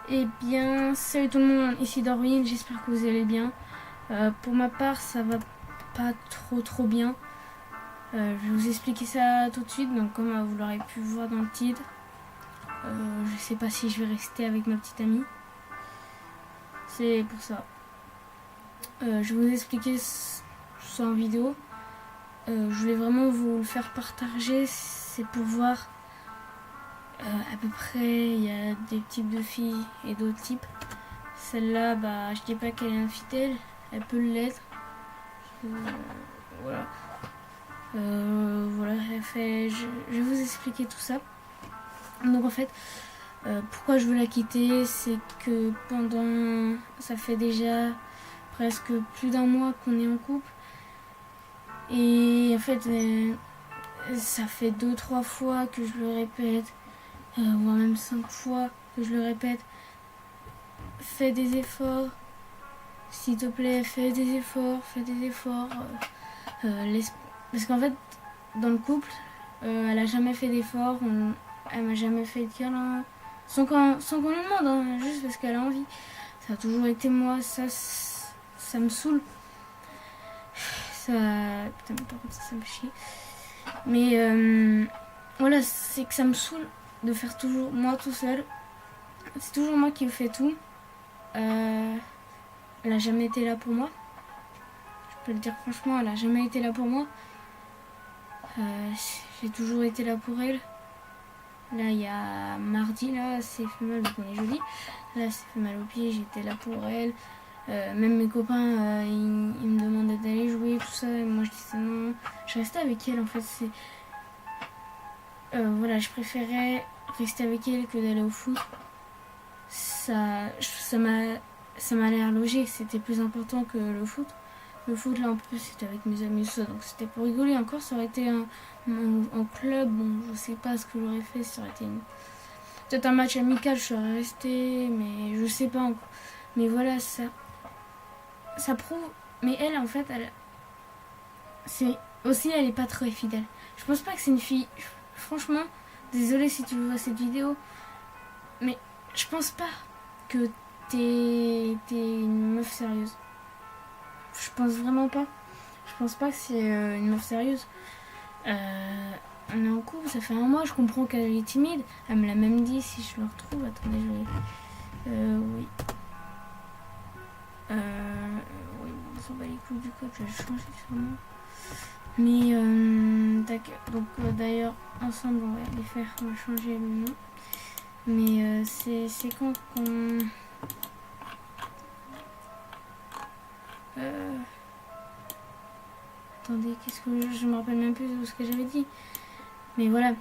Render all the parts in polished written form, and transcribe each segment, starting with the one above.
Eh bien, salut tout le monde, ici Dorwin, j'espère que vous allez bien. Pour ma part, ça va pas trop bien. Je vais vous expliquer ça tout de suite. Donc, comme vous l'aurez pu voir dans le titre, je sais pas si je vais rester avec ma petite amie. C'est pour ça. Je vais vous expliquer ça en vidéo. Je voulais vraiment vous le faire partager. C'est pour voir à peu près, il y a des types de filles et d'autres types. Celle-là, je dis pas qu'elle est infidèle, elle peut l'être. Voilà. Voilà, je vais vous expliquer tout ça. Donc en fait, pourquoi je veux la quitter, c'est que ça fait déjà presque plus d'un mois qu'on est en couple. Et en fait, ça fait 2-3 fois que je le répète, voire même 5 fois que je le répète. Fais des efforts, s'il te plaît, fais des efforts. Parce qu'en fait, dans le couple, elle a jamais fait d'efforts, elle m'a jamais fait de câlin, sans qu'on lui demande, hein, juste parce qu'elle a envie. Ça a toujours été moi, ça me saoule. Putain, mais par contre, ça me chie. Mais voilà, c'est que ça me saoule de faire toujours moi tout seul. C'est toujours moi qui fais tout. Elle a jamais été là pour moi. Je peux le dire franchement, elle a jamais été là pour moi. J'ai toujours été là pour elle. Là, il y a mardi, là, c'est fait mal, donc on est jeudi. Là, c'est fait mal au pied, j'étais là pour elle. Même mes copains, ils me demandaient d'aller jouer, tout ça. Et moi, je disais non. Je restais avec elle, en fait. Voilà, je préférais rester avec elle que d'aller au foot. Ça m'a l'air logique, c'était plus important que le foot. Le foot, là, en plus, c'était avec mes amis, ça, donc c'était pour rigoler. Encore, ça aurait été en club, bon, je sais pas ce que j'aurais fait, ça aurait été peut-être un match amical, je serais restée, mais je sais pas encore. Mais voilà, ça prouve. Mais elle, en fait, elle est pas très fidèle. Je pense pas que c'est une fille. Franchement, désolée si tu vois cette vidéo, mais je pense pas que t'es une meuf sérieuse. Je pense vraiment pas. Je pense pas que c'est une meuf sérieuse. On est en couple, ça fait un mois, je comprends qu'elle est timide. Elle me l'a même dit, si je le retrouve. Attendez, je vais... oui. Oui, on s'en bat les couilles du code, je vais le changer sûrement. Mais, donc d'ailleurs, ensemble, on va les faire, on va changer le nom. Mais c'est quand qu'on... Attendez, qu'est-ce que je me rappelle même plus de ce que j'avais dit. Mais voilà.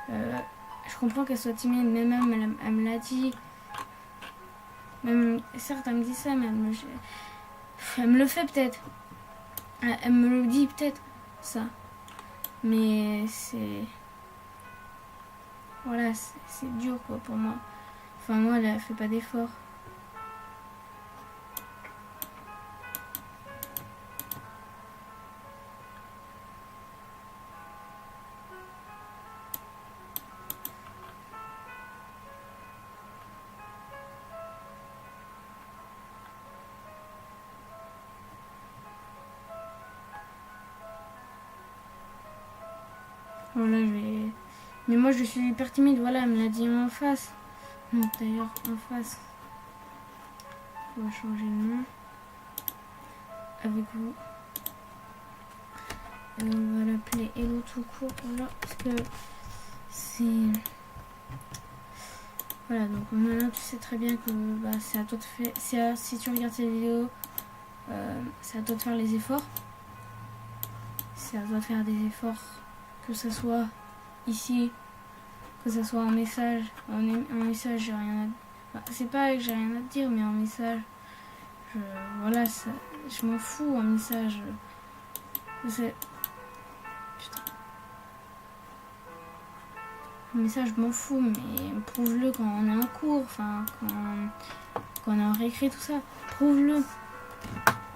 Je comprends qu'elle soit timide, même elle me l'a dit. Même, certes, elle me dit ça, mais elle me le fait peut-être. Elle me le dit peut-être, ça. Mais c'est... Voilà, c'est dur quoi pour moi. Enfin, moi, elle fait pas d'effort. Voilà, mais moi, je suis hyper timide. Voilà, elle me l'a dit en face. D'ailleurs, en face. On va changer de nom. Avec vous. On va l'appeler Hello tout court. Voilà, parce que c'est... Voilà, donc maintenant tu sais très bien que c'est à toi de faire. Si tu regardes cette vidéo, c'est à toi de faire les efforts. C'est à toi de faire des efforts, que ce soit ici, que ce soit en message. En message, j'ai rien à... c'est pas que j'ai rien à te dire, mais en message, voilà, je m'en fous en message. Putain. En message, je m'en fous, mais prouve-le quand on est en cours, enfin, quand on est en récré, tout ça. Prouve-le.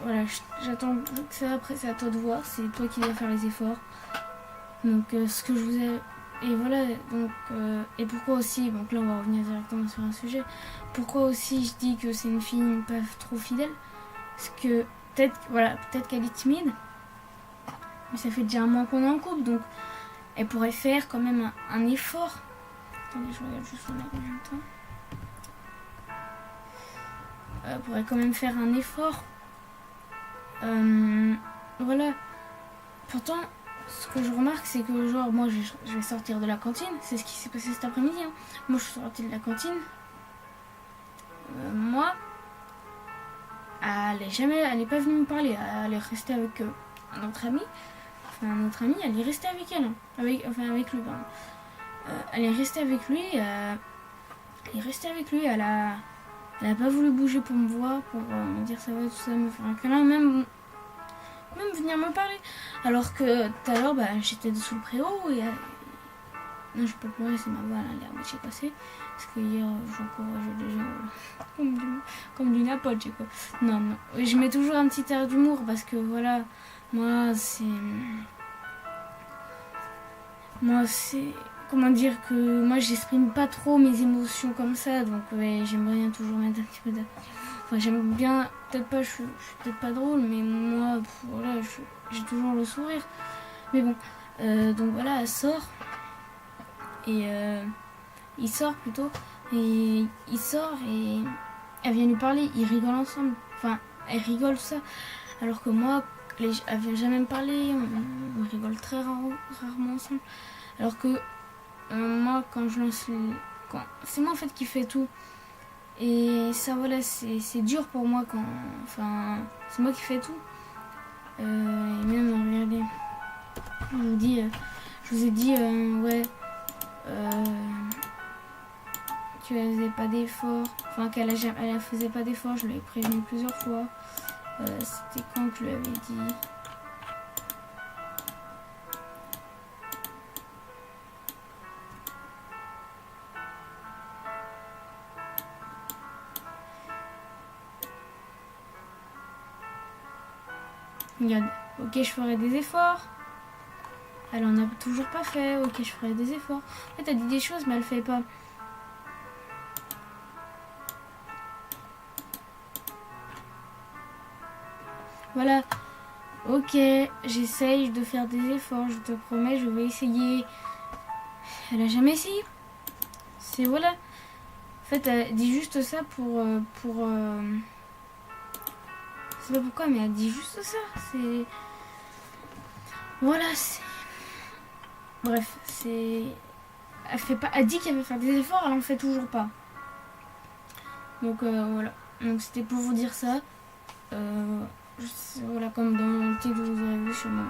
Voilà, j'attends que ça. Après, c'est à toi de voir, c'est toi qui dois faire les efforts. Donc, ce que je vous ai et voilà, donc, et pourquoi aussi, donc là on va revenir directement sur un sujet, pourquoi aussi je dis que c'est une fille pas trop fidèle, parce que peut-être qu'elle est timide, mais ça fait déjà un mois qu'on est en couple, donc elle pourrait faire quand même un effort. Attendez, je regarde juste son temps. Elle pourrait quand même faire un effort. Voilà. Pourtant, ce que je remarque, c'est que genre moi je vais sortir de la cantine. C'est ce qui s'est passé cet après-midi. Hein. Moi je suis sortie de la cantine. Moi, elle n'est pas venue me parler. Elle est restée avec un autre ami. Enfin, un autre ami, elle est restée avec elle. Hein. Avec lui, pardon. Elle est restée avec lui. Elle a pas voulu bouger pour me voir, pour me dire ça va, tout ça, me faire un câlin, même venir me parler. Alors que tout à l'heure, j'étais sous le préau et... non, je peux pleurer, c'est ma voix, elle est à moitié cassée. Parce que hier, j'encourageais déjà comme du napote, quoi. Non. Je mets toujours un petit air d'humour parce que voilà, moi, c'est... Comment dire que moi j'exprime pas trop mes émotions comme ça, donc ouais, j'aimerais bien toujours mettre un petit peu enfin j'aime bien, peut-être pas, je suis peut-être pas drôle, mais moi voilà, j'ai toujours le sourire. Mais bon, donc voilà, elle sort et il sort plutôt et il sort et elle vient lui parler, ils rigolent ensemble, enfin elle rigole tout ça, alors que moi elle vient jamais me parler, on rigole très rarement ensemble, alors que moi quand je lance c'est moi en fait qui fais tout et ça voilà, c'est dur pour moi quand, enfin c'est moi qui fais tout, et même regardez, je vous ai dit ouais, qu'elle faisait pas d'efforts, enfin elle faisait pas d'efforts, je l'avais prévenu plusieurs fois. C'était quand que je lui avais dit? Regarde, ok, je ferai des efforts. Elle en a toujours pas fait. Ok, je ferai des efforts. En fait, elle dit des choses, mais elle fait pas. Voilà. Ok, j'essaye de faire des efforts. Je te promets, je vais essayer. Elle a jamais essayé. C'est voilà. En fait, elle dit juste ça pour je sais pas pourquoi, mais elle dit juste ça. C'est... Voilà, c'est... Bref, c'est... Elle fait pas... Elle dit qu'elle va faire des efforts, elle en fait toujours pas. Donc voilà. Donc c'était pour vous dire ça. Voilà, comme dans le titre vous aurez vu sûrement.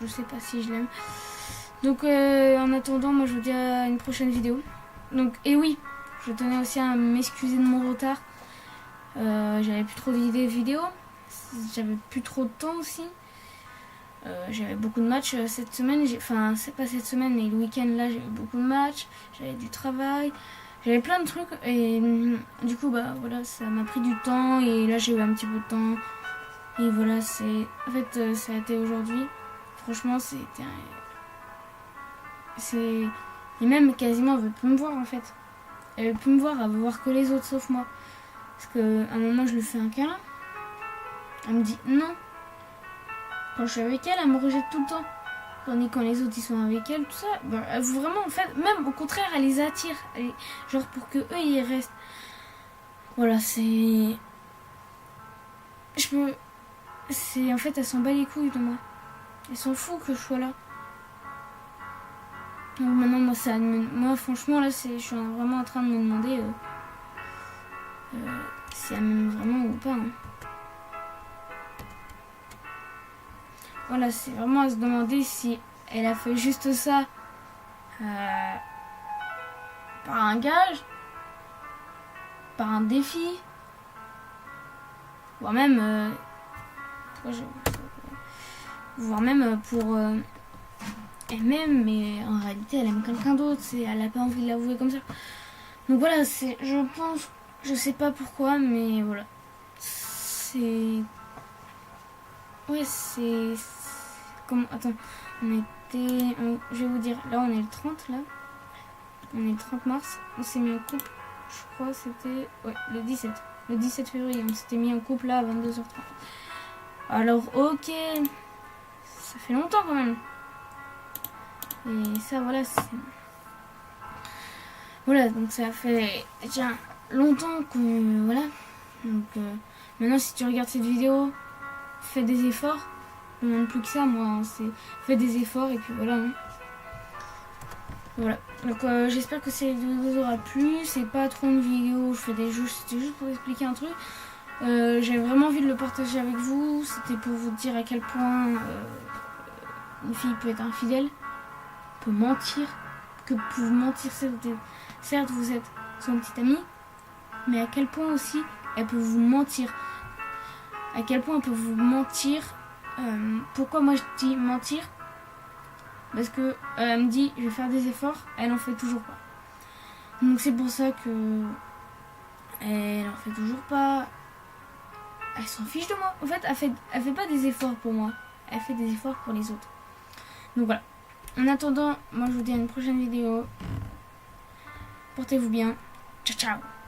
Je sais pas si je l'aime. Donc en attendant, moi je vous dis à une prochaine vidéo. Donc, et oui, je tenais aussi à m'excuser de mon retard. J'avais plus trop d'idées vidéo. J'avais plus trop de temps aussi. J'avais beaucoup de matchs cette semaine. Enfin, c'est pas cette semaine, mais le week-end là, j'avais beaucoup de matchs. J'avais du travail. J'avais plein de trucs. Et du coup, voilà, ça m'a pris du temps. Et là, j'ai eu un petit peu de temps. Et voilà, c'est... En fait, ça a été aujourd'hui. Franchement, c'était... C'est... Et même quasiment, elle veut plus me voir en fait. Elle veut plus me voir, elle veut voir que les autres sauf moi. Parce qu'à un moment, je lui fais un câlin. Elle me dit non. Quand je suis avec elle, elle me rejette tout le temps. Tandis quand les autres ils sont avec elle, tout ça, elle veut vraiment en fait, même au contraire, elle les attire. Genre pour que eux ils restent. Voilà, c'est... C'est en fait, elle s'en bat les couilles de moi. Elle s'en fout que je sois là. Donc maintenant, moi franchement, là, je suis vraiment en train de me demander si elle m'aime vraiment ou pas. Hein. Voilà, c'est vraiment à se demander si elle a fait juste ça par un gage, par un défi, voire même, pour elle-même, mais en réalité elle aime quelqu'un d'autre, elle a pas envie de l'avouer comme ça. Donc voilà, je pense, je sais pas pourquoi, mais voilà, c'est... Ouais, c'est... Attends, on est c'était... Je vais vous dire, là on est le 30 là. On est le 30 mars. On s'est mis en couple, je crois c'était... Ouais, le 17. Le 17 février, on s'était mis en couple là à 22h30. Alors ok, ça fait longtemps quand même. Et ça voilà, c'est... Voilà, donc ça fait déjà longtemps que... Voilà. Donc maintenant si tu regardes cette vidéo, fais des efforts. Je ne demande plus que ça, moi. Hein, c'est fais des efforts et puis voilà. Hein. Voilà. Donc j'espère que cette vidéo vous aura plu. C'est pas trop une vidéo, je fais des jeux, c'était juste pour expliquer un truc. J'avais vraiment envie de le partager avec vous. C'était pour vous dire à quel point une fille peut être infidèle, peut mentir, que pour vous mentir, certes vous êtes son petite amie, mais à quel point aussi elle peut vous mentir. À quel point elle peut vous mentir. Pourquoi moi je dis mentir? Parce que elle me dit je vais faire des efforts, elle en fait toujours pas. Donc c'est pour ça que elle en fait toujours pas. Elle s'en fiche de moi. En fait, elle fait pas des efforts pour moi. Elle fait des efforts pour les autres. Donc voilà. En attendant, moi je vous dis à une prochaine vidéo. Portez-vous bien. Ciao ciao.